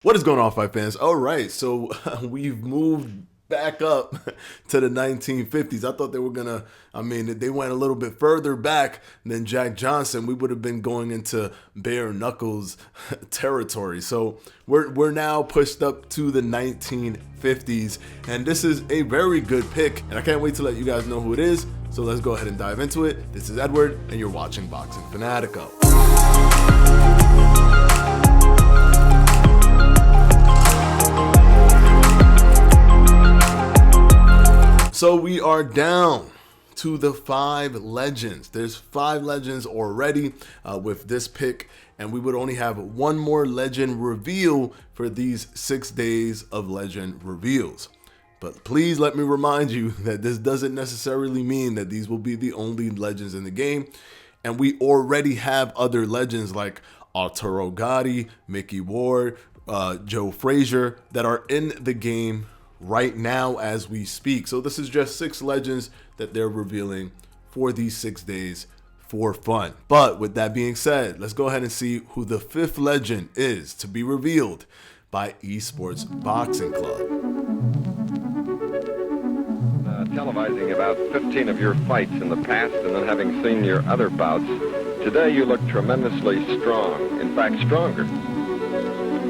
What is going on, fight fans? All right, so we've moved back up to the 1950s. I thought they were gonna, if they went a little bit further back than Jack Johnson, we would have been going into bare knuckles territory. So we're now pushed up to the 1950s, and this is a very good pick, and I can't wait to let you guys know who it is. So let's go ahead and dive into it. This is Edward, and you're watching Boxing Fanatico. So we are down to the 5 legends. There's 5 legends already with this pick, and we would only have one more legend reveal for these 6 days of legend reveals. But please let me remind you that this doesn't necessarily mean that these will be the only legends in the game. And we already have other legends like Arturo Gatti, Mickey Ward, Joe Frazier that are in the game right now as we speak. So this is just 6 legends that they're revealing for these 6 days for fun. But with that being said, let's go ahead and see who the 5th legend is to be revealed by Esports Boxing Club. Televising about 15 of your fights in the past and then having seen your other bouts, today you look tremendously strong, in fact stronger.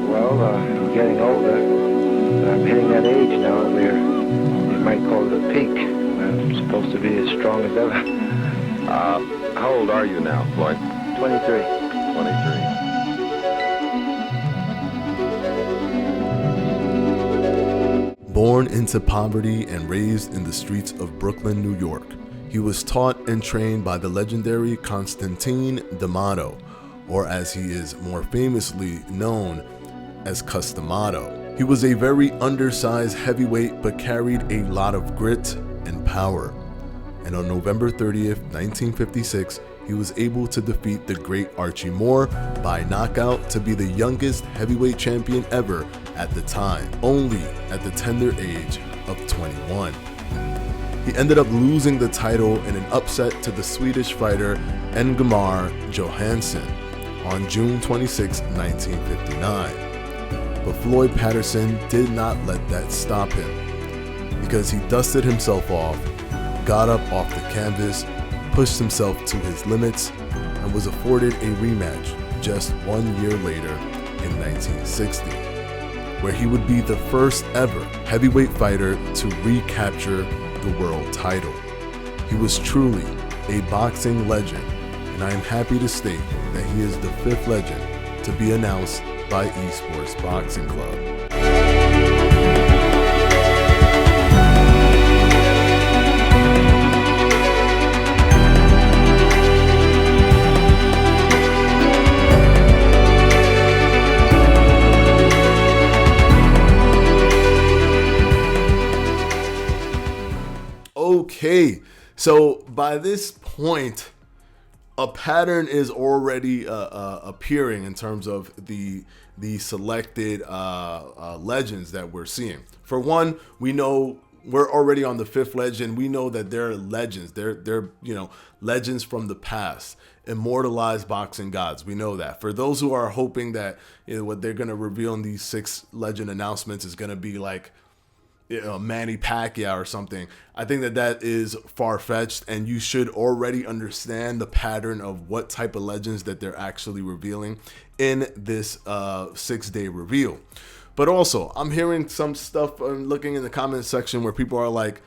Well, I'm getting older. I'm hitting that age now where you might call it a peak. I'm supposed to be as strong as ever. How old are you now, Floyd? 23. 23. Born into poverty and raised in the streets of Brooklyn, New York, he was taught and trained by the legendary Constantine D'Amato, or as he is more famously known as Customato. He was a very undersized heavyweight but carried a lot of grit and power. And on November 30th, 1956, he was able to defeat the great Archie Moore by knockout to be the youngest heavyweight champion ever at the time, only at the tender age of 21. He ended up losing the title in an upset to the Swedish fighter Ingemar Johansson on June 26, 1959. But Floyd Patterson did not let that stop him, because he dusted himself off, got up off the canvas, pushed himself to his limits, and was afforded a rematch just 1 year later in 1960, where he would be the first ever heavyweight fighter to recapture the world title. He was truly a boxing legend, and I am happy to state that he is the 5th legend to be announced by Esports Boxing Club. Okay, so by this point, a pattern is already appearing in terms of the selected legends that we're seeing. For one, we know we're already on the 5th legend. We know that they're legends. They're legends from the past, immortalized boxing gods. We know that. For those who are hoping that what they're gonna reveal in these 6 legend announcements is gonna be like Manny Pacquiao or something, I think that is far-fetched, and you should already understand the pattern of what type of legends that they're actually revealing in this 6-day reveal. But also, I'm hearing some stuff, looking in the comment section where people are like,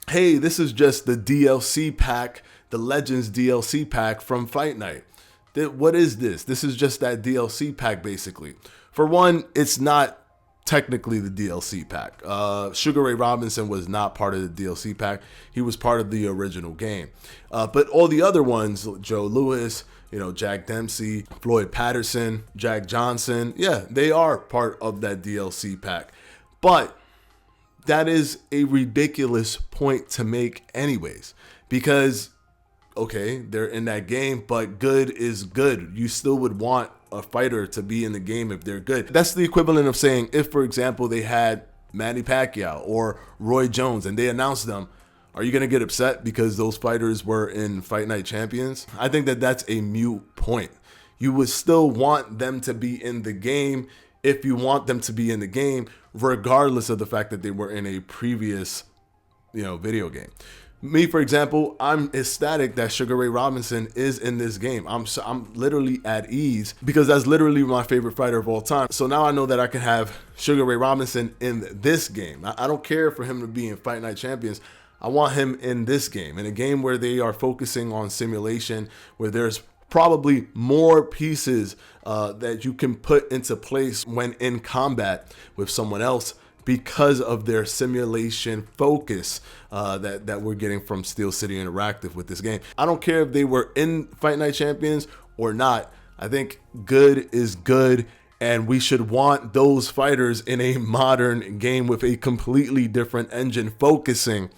hey, this is just the DLC pack, the Legends DLC pack from Fight Night. What is this? This is just that DLC pack, basically. For one, it's not technically the DLC pack. Sugar Ray Robinson was not part of the DLC pack. He was part of the original game. But all the other ones, Joe Louis, Jack Dempsey, Floyd Patterson, Jack Johnson, yeah, they are part of that DLC pack. But that is a ridiculous point to make anyways, because okay, they're in that game, but good is good. You still would want a fighter to be in the game if they're good. That's the equivalent of saying if, for example, they had Manny Pacquiao or Roy Jones and they announced them, are you going to get upset because those fighters were in Fight Night Champions? I think that that's a moot point. You would still want them to be in the game if you want them to be in the game, regardless of the fact that they were in a previous, video game. Me, for example, I'm ecstatic that Sugar Ray Robinson is in this game. I'm literally at ease because that's literally my favorite fighter of all time. So now I know that I can have Sugar Ray Robinson in this game. I don't care for him to be in Fight Night Champions. I want him in this game, in a game where they are focusing on simulation, where there's probably more pieces that you can put into place when in combat with someone else, because of their simulation focus that we're getting from Steel City Interactive with this game. I don't care if they were in Fight Night Champions or not. I think good is good, and we should want those fighters in a modern game with a completely different engine focusing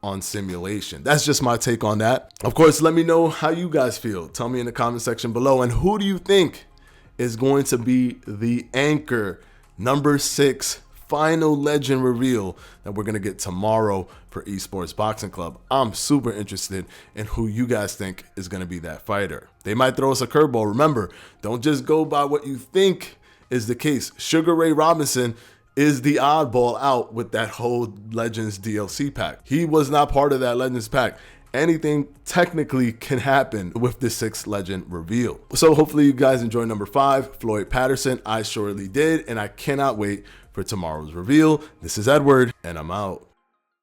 on simulation. That's just my take on that. Of course, let me know how you guys feel. Tell me in the comment section below. And who do you think is going to be the anchor number 6 final legend reveal that we're going to get tomorrow for Esports Boxing Club? I'm super interested in who you guys think is going to be that fighter. They might throw us a curveball. Remember, don't just go by what you think is the case. Sugar Ray Robinson is the oddball out with that whole Legends DLC pack. He was not part of that Legends pack. Anything technically can happen with the 6th legend reveal. So hopefully you guys enjoy number 5, Floyd Patterson. I surely did, and I cannot wait for tomorrow's reveal. This is Edward, and I'm out.